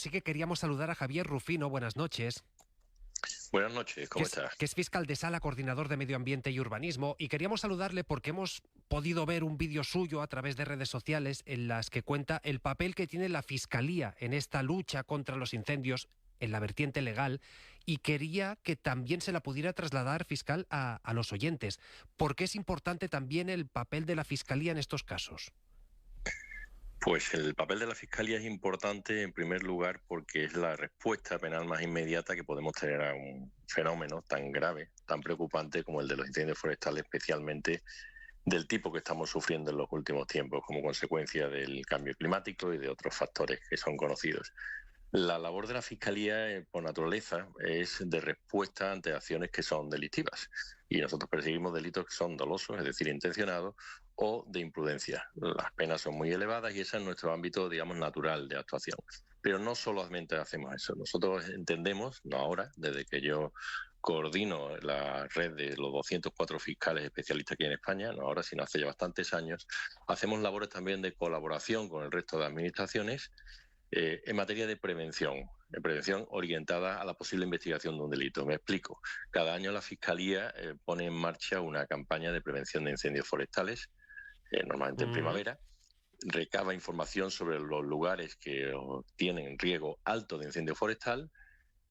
Sí que queríamos saludar a Javier Rufino. Buenas noches. Buenas noches, ¿cómo estás? Que es fiscal de sala, coordinador de Medio Ambiente y Urbanismo, y queríamos saludarle porque hemos podido ver un vídeo suyo a través de redes sociales en las que cuenta el papel que tiene la Fiscalía en esta lucha contra los incendios en la vertiente legal, y quería que también se la pudiera trasladar, fiscal, a los oyentes. ¿Por qué es importante también el papel de la Fiscalía en estos casos? Pues el papel de la Fiscalía es importante en primer lugar porque es la respuesta penal más inmediata que podemos tener a un fenómeno tan grave, tan preocupante como el de los incendios forestales, especialmente del tipo que estamos sufriendo en los últimos tiempos como consecuencia del cambio climático y de otros factores que son conocidos. La labor de la Fiscalía, por naturaleza, es de respuesta ante acciones que son delictivas. Y nosotros perseguimos delitos que son dolosos, es decir, intencionados, o de imprudencia. Las penas son muy elevadas y ese es nuestro ámbito, digamos, natural de actuación. Pero no solamente hacemos eso. Nosotros entendemos, no ahora, desde que yo coordino la red de los 204 fiscales especialistas aquí en España, no ahora, sino hace ya bastantes años, hacemos labores también de colaboración con el resto de administraciones en materia de prevención orientada a la posible investigación de un delito. Me explico. Cada año la Fiscalía pone en marcha una campaña de prevención de incendios forestales, normalmente en primavera. Recaba información sobre los lugares que tienen riesgo alto de incendio forestal,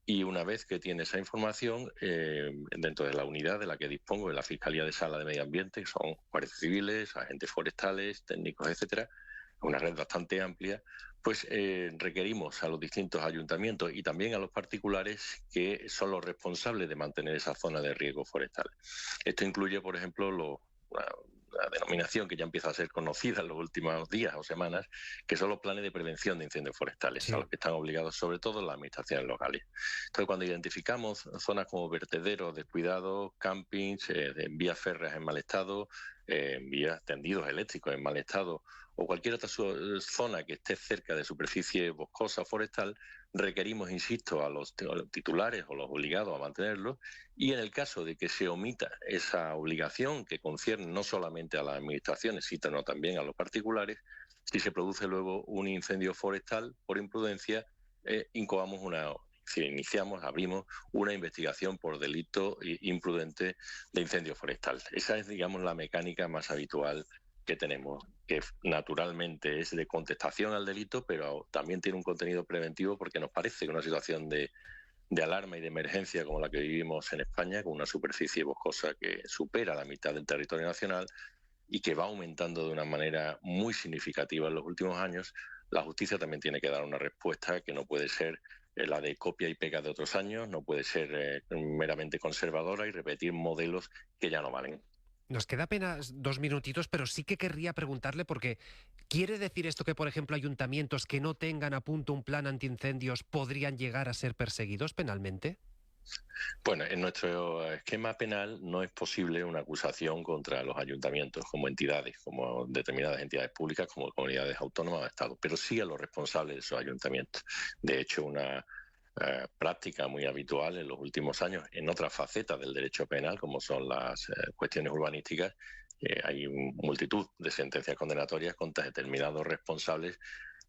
y una vez que tiene esa información, dentro de la unidad de la que dispongo, de la Fiscalía de Sala de Medio Ambiente, que son guardias civiles, agentes forestales, técnicos, etcétera, una red bastante amplia, pues requerimos a los distintos ayuntamientos y también a los particulares que son los responsables de mantener esa zona de riesgo forestal. Esto incluye, por ejemplo, la denominación que ya empieza a ser conocida en los últimos días o semanas, que son los planes de prevención de incendios forestales, sí, a los que están obligados sobre todo las administraciones locales. Entonces, cuando identificamos zonas como vertederos descuidados, campings, vías férreas en mal estado, vías tendidos eléctricos en mal estado, o cualquier otra zona que esté cerca de superficie boscosa o forestal, requerimos, insisto, a los titulares o los obligados a mantenerlo, y en el caso de que se omita esa obligación que concierne no solamente a las administraciones, sino también a los particulares, si se produce luego un incendio forestal por imprudencia, abrimos una investigación por delito imprudente de incendio forestal. Esa es, digamos, la mecánica más habitual que tenemos, que naturalmente es de contestación al delito, pero también tiene un contenido preventivo porque nos parece que una situación de alarma y de emergencia como la que vivimos en España, con una superficie boscosa que supera la mitad del territorio nacional y que va aumentando de una manera muy significativa en los últimos años, la justicia también tiene que dar una respuesta que no puede ser la de copia y pega de otros años, no puede ser meramente conservadora y repetir modelos que ya no valen. Nos queda apenas 2 minutitos, pero sí que querría preguntarle, porque ¿quiere decir esto que, por ejemplo, ayuntamientos que no tengan a punto un plan antiincendios podrían llegar a ser perseguidos penalmente? Bueno, en nuestro esquema penal no es posible una acusación contra los ayuntamientos como entidades, como determinadas entidades públicas, como comunidades autónomas o estados, pero sí a los responsables de esos ayuntamientos. De hecho, una práctica muy habitual en los últimos años en otras facetas del derecho penal, como son las cuestiones urbanísticas, hay multitud de sentencias condenatorias contra determinados responsables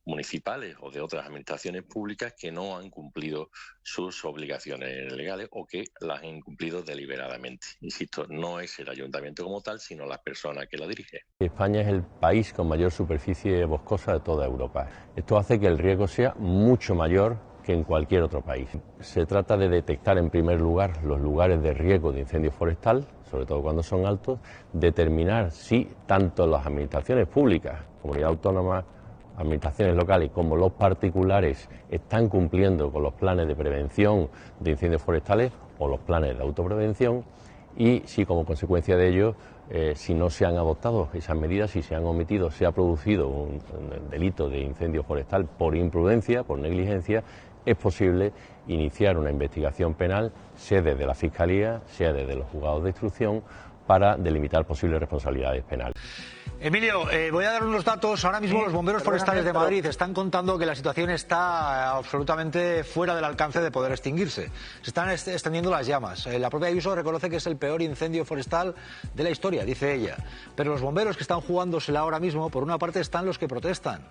municipales o de otras administraciones públicas que no han cumplido sus obligaciones legales o que las han incumplido deliberadamente. Insisto, no es el ayuntamiento como tal, sino la persona que la dirige. España es el país con mayor superficie boscosa de toda Europa. Esto hace que el riesgo sea mucho mayor que en cualquier otro país. Se trata de detectar en primer lugar los lugares de riesgo de incendio forestal, sobre todo cuando son altos, determinar si tanto las administraciones públicas, comunidad autónoma, administraciones locales como los particulares están cumpliendo con los planes de prevención de incendios forestales o los planes de autoprevención, y si como consecuencia de ello, si no se han adoptado esas medidas, si se han omitido, se ha producido un delito de incendio forestal por imprudencia, por negligencia, es posible iniciar una investigación penal, sea desde la Fiscalía, sea desde los juzgados de instrucción, para delimitar posibles responsabilidades penales. Emilio, voy a dar unos datos. Ahora mismo los bomberos forestales de Madrid están contando que la situación está absolutamente fuera del alcance de poder extinguirse. Se están extendiendo las llamas. La propia Ayuso reconoce que es el peor incendio forestal de la historia, dice ella. Pero los bomberos que están jugándosela ahora mismo, por una parte están los que protestan.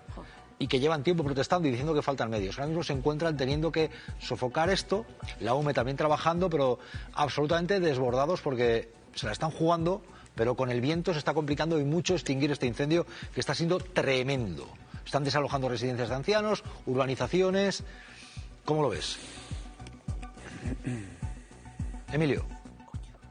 y que llevan tiempo protestando y diciendo que faltan medios. Ahora mismo se encuentran teniendo que sofocar esto, la UME también trabajando, pero absolutamente desbordados porque se la están jugando, pero con el viento se está complicando y mucho extinguir este incendio que está siendo tremendo. Están desalojando residencias de ancianos, urbanizaciones. ¿Cómo lo ves? Emilio.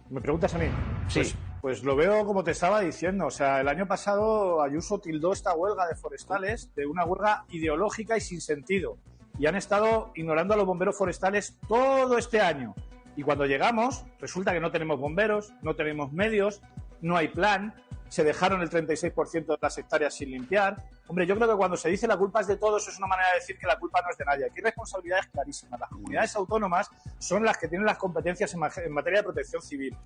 ¿Me preguntas a mí? Sí. Pues lo veo como te estaba diciendo. O sea, el año pasado Ayuso tildó esta huelga de forestales de una huelga ideológica y sin sentido. Y han estado ignorando a los bomberos forestales todo este año. Y cuando llegamos, resulta que no tenemos bomberos, no tenemos medios, no hay plan, se dejaron el 36% de las hectáreas sin limpiar. Hombre, yo creo que cuando se dice la culpa es de todos, es una manera de decir que la culpa no es de nadie. Aquí hay responsabilidades clarísimas. Las comunidades autónomas son las que tienen las competencias en materia de protección civil.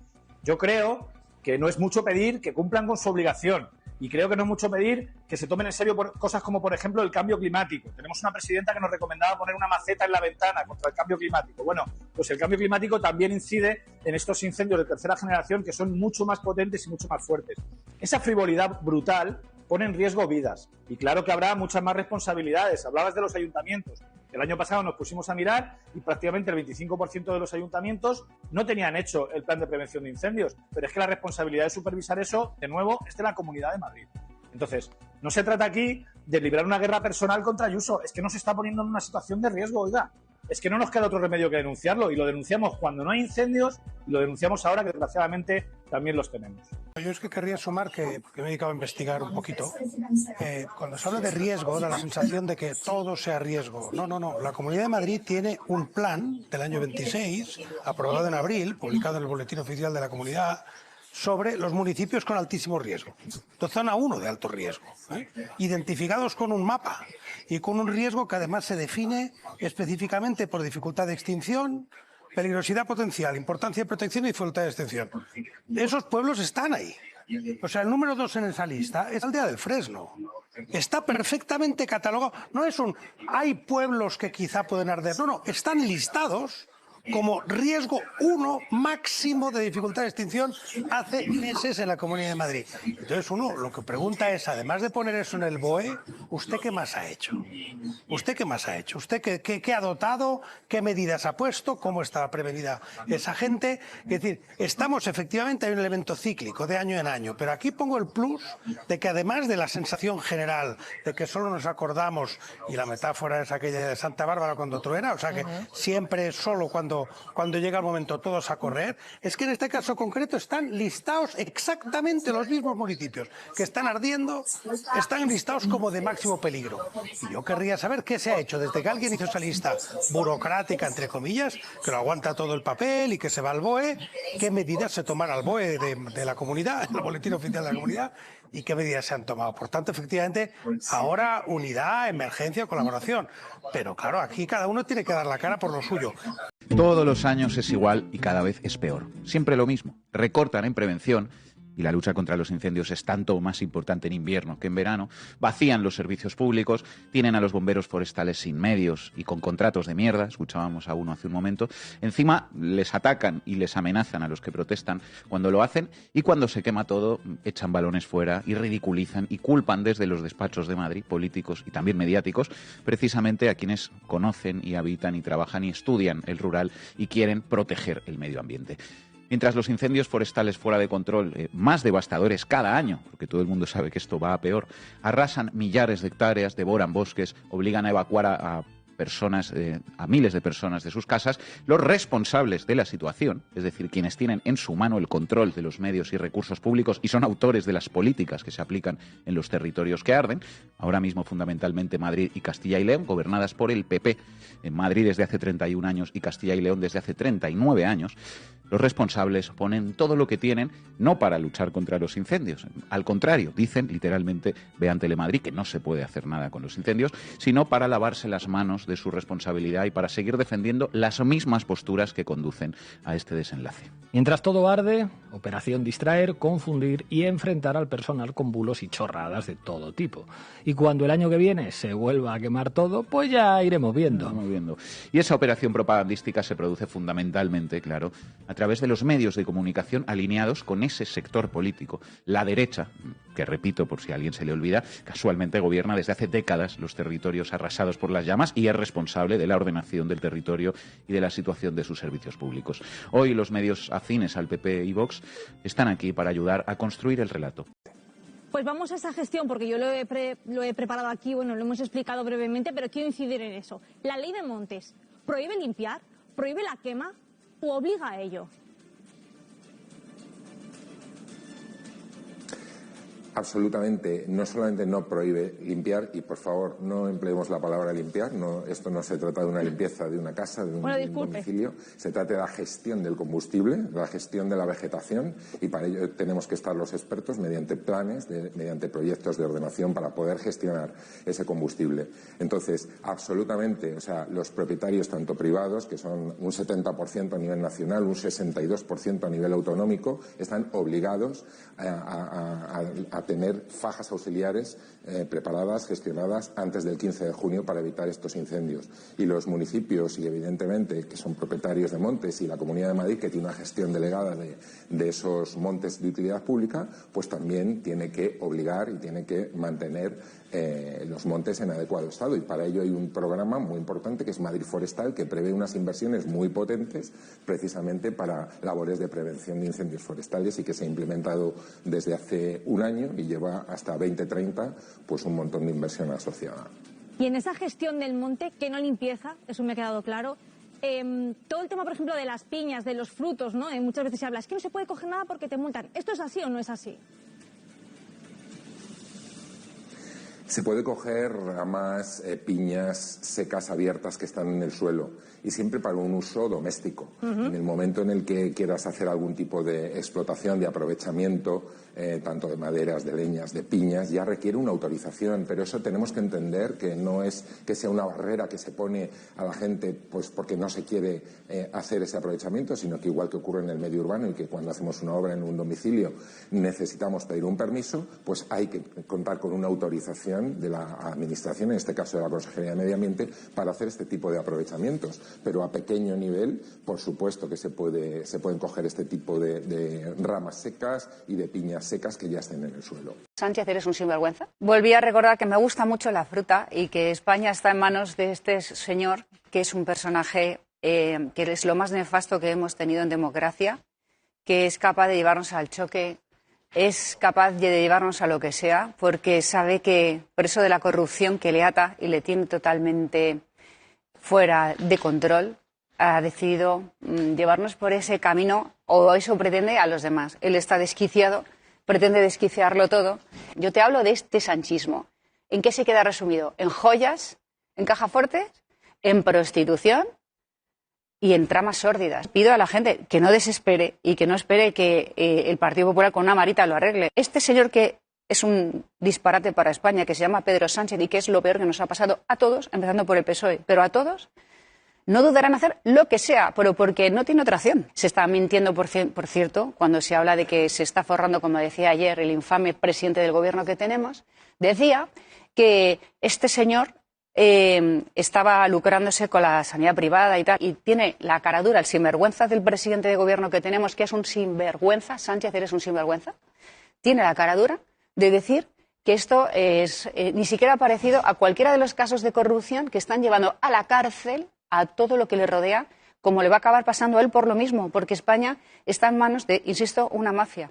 Yo creo que no es mucho pedir que cumplan con su obligación. Y creo que no es mucho pedir que se tomen en serio cosas como, por ejemplo, el cambio climático. Tenemos una presidenta que nos recomendaba poner una maceta en la ventana contra el cambio climático. Bueno, pues el cambio climático también incide en estos incendios de tercera generación que son mucho más potentes y mucho más fuertes. Esa frivolidad brutal pone en riesgo vidas. Y claro que habrá muchas más responsabilidades. Hablabas de los ayuntamientos. El año pasado nos pusimos a mirar y prácticamente el 25% de los ayuntamientos no tenían hecho el plan de prevención de incendios. Pero es que la responsabilidad de supervisar eso, de nuevo, es de la Comunidad de Madrid. Entonces, no se trata aquí de librar una guerra personal contra Ayuso. Es que nos está poniendo en una situación de riesgo, oiga. Es que no nos queda otro remedio que denunciarlo. Y lo denunciamos cuando no hay incendios y lo denunciamos ahora que, desgraciadamente, también los tenemos. Yo es que querría sumar que, porque me he dedicado a investigar un poquito, cuando se habla de riesgo, da la sensación de que todo sea riesgo. No. La Comunidad de Madrid tiene un plan del año 26, aprobado en abril, publicado en el Boletín Oficial de la Comunidad, sobre los municipios con altísimo riesgo. De zona 1 de alto riesgo, identificados con un mapa y con un riesgo que además se define específicamente por dificultad de extinción, peligrosidad potencial, importancia de protección y dificultad de extinción. Esos pueblos están ahí. O sea, el número 2 en esa lista es Aldea del Fresno. Está perfectamente catalogado. No es un hay pueblos que quizá pueden arder. No, están listados como riesgo 1 máximo de dificultad de extinción hace meses en la Comunidad de Madrid. Entonces uno lo que pregunta es, además de poner eso en el BOE, ¿usted qué más ha hecho? ¿Usted qué más ha hecho? ¿Usted qué ha dotado? ¿Qué medidas ha puesto? ¿Cómo estaba prevenida esa gente? Es decir, estamos efectivamente, hay un elemento cíclico de año en año, pero aquí pongo el plus de que además de la sensación general de que solo nos acordamos, y la metáfora es aquella de Santa Bárbara cuando truena, o sea que siempre solo cuando llega el momento todos a correr, es que en este caso concreto están listados exactamente los mismos municipios que están ardiendo, están listados como de máximo peligro. Y yo querría saber qué se ha hecho desde que alguien hizo esa lista burocrática, entre comillas, que lo aguanta todo el papel y que se va al BOE, qué medidas se toman al BOE de la comunidad, el boletín oficial de la comunidad, y qué medidas se han tomado. Por tanto, efectivamente, ahora unidad, emergencia, colaboración. Pero claro, aquí cada uno tiene que dar la cara por lo suyo. Todos los años es igual y cada vez es peor. Siempre lo mismo. Recortan en prevención y la lucha contra los incendios es tanto más importante en invierno que en verano. Vacían los servicios públicos, tienen a los bomberos forestales sin medios y con contratos de mierda, escuchábamos a uno hace un momento. Encima les atacan y les amenazan a los que protestan cuando lo hacen y cuando se quema todo echan balones fuera y ridiculizan y culpan desde los despachos de Madrid, políticos y también mediáticos, precisamente a quienes conocen y habitan y trabajan y estudian el rural y quieren proteger el medio ambiente. Mientras los incendios forestales fuera de control, más devastadores cada año, porque todo el mundo sabe que esto va a peor, arrasan millares de hectáreas, devoran bosques, obligan a evacuar a miles de personas de sus casas, los responsables de la situación, es decir, quienes tienen en su mano el control de los medios y recursos públicos y son autores de las políticas que se aplican en los territorios que arden, ahora mismo fundamentalmente Madrid y Castilla y León, gobernadas por el PP, en Madrid desde hace 31 años y Castilla y León desde hace 39 años, los responsables ponen todo lo que tienen no para luchar contra los incendios, al contrario, dicen literalmente, vean Telemadrid, que no se puede hacer nada con los incendios, sino para lavarse las manos de su responsabilidad y para seguir defendiendo las mismas posturas que conducen a este desenlace. Mientras todo arde, operación distraer, confundir y enfrentar al personal con bulos y chorradas de todo tipo. Y cuando el año que viene se vuelva a quemar todo, pues ya iremos viendo. Y esa operación propagandística se produce fundamentalmente, claro, a través través de los medios de comunicación alineados con ese sector político. La derecha, que repito por si a alguien se le olvida, casualmente gobierna desde hace décadas los territorios arrasados por las llamas y es responsable de la ordenación del territorio y de la situación de sus servicios públicos. Hoy los medios afines al PP y Vox están aquí para ayudar a construir el relato. Pues vamos a esa gestión, porque yo lo he preparado aquí, bueno, lo hemos explicado brevemente, pero quiero incidir en eso. La ley de montes, ¿prohíbe limpiar? ¿Prohíbe la quema? ¿O obliga a ello? Absolutamente, no solamente no prohíbe limpiar, y por favor no empleemos la palabra limpiar, esto no se trata de una limpieza de una casa, de un domicilio, se trata de la gestión del combustible, de la gestión de la vegetación, y para ello tenemos que estar los expertos mediante planes, mediante proyectos de ordenación para poder gestionar ese combustible. Entonces, absolutamente, o sea, los propietarios tanto privados, que son un 70% a nivel nacional, un 62% a nivel autonómico, están obligados a tener fajas auxiliares preparadas, gestionadas antes del 15 de junio para evitar estos incendios. Y los municipios, y evidentemente que son propietarios de montes, y la Comunidad de Madrid, que tiene una gestión delegada de esos montes de utilidad pública, pues también tiene que obligar y tiene que mantener los montes en adecuado estado. Y para ello hay un programa muy importante que es Madrid Forestal, que prevé unas inversiones muy potentes precisamente para labores de prevención de incendios forestales y que se ha implementado desde hace un año y lleva hasta 2030 pues un montón de inversión asociada. Y en esa gestión del monte, que no limpieza, eso me ha quedado claro, todo el tema, por ejemplo, de las piñas, de los frutos, ¿no? Muchas veces se habla, es que no se puede coger nada porque te multan. ¿Esto es así o no es así? Se puede coger ramas, piñas secas abiertas que están en el suelo, y siempre para un uso doméstico. En el momento en el que quieras hacer algún tipo de explotación, de aprovechamiento, tanto de maderas, de leñas, de piñas, ya requiere una autorización, pero eso tenemos que entender que no es que sea una barrera que se pone a la gente pues porque no se quiere hacer ese aprovechamiento, sino que igual que ocurre en el medio urbano y que cuando hacemos una obra en un domicilio necesitamos pedir un permiso, pues hay que contar con una autorización de la Administración, en este caso de la Consejería de Medio Ambiente, para hacer este tipo de aprovechamientos. Pero a pequeño nivel, por supuesto que se pueden coger este tipo de ramas secas y de piñas secas que ya estén en el suelo. Sánchez, ¿eres un sinvergüenza? Volví a recordar que me gusta mucho la fruta y que España está en manos de este señor, que es un personaje que es lo más nefasto que hemos tenido en democracia, que es capaz de llevarnos al choque, es capaz de llevarnos a lo que sea, porque sabe que, por eso de la corrupción que le ata y le tiene totalmente fuera de control, ha decidido llevarnos por ese camino, o eso pretende a los demás. Él está desquiciado, pretende desquiciarlo todo. Yo te hablo de este sanchismo. ¿En qué se queda resumido? En joyas, en caja fuertes, en prostitución y en tramas sórdidas. Pido a la gente que no desespere y que no espere que el Partido Popular con una varita lo arregle. Este señor que es un disparate para España, que se llama Pedro Sánchez y que es lo peor que nos ha pasado a todos, empezando por el PSOE, pero a todos, no dudarán en hacer lo que sea, pero porque no tiene otra opción. Se está mintiendo, por cierto, cuando se habla de que se está forrando, como decía ayer el infame presidente del gobierno que tenemos, decía que este señor estaba lucrándose con la sanidad privada y tal, y tiene la cara dura, el sinvergüenza del presidente de gobierno que tenemos, que es un sinvergüenza. Sánchez, ¿eres un sinvergüenza? Tiene la cara dura de decir que esto es ni siquiera parecido a cualquiera de los casos de corrupción que están llevando a la cárcel a todo lo que le rodea, como le va a acabar pasando a él por lo mismo, porque España está en manos de, insisto, una mafia.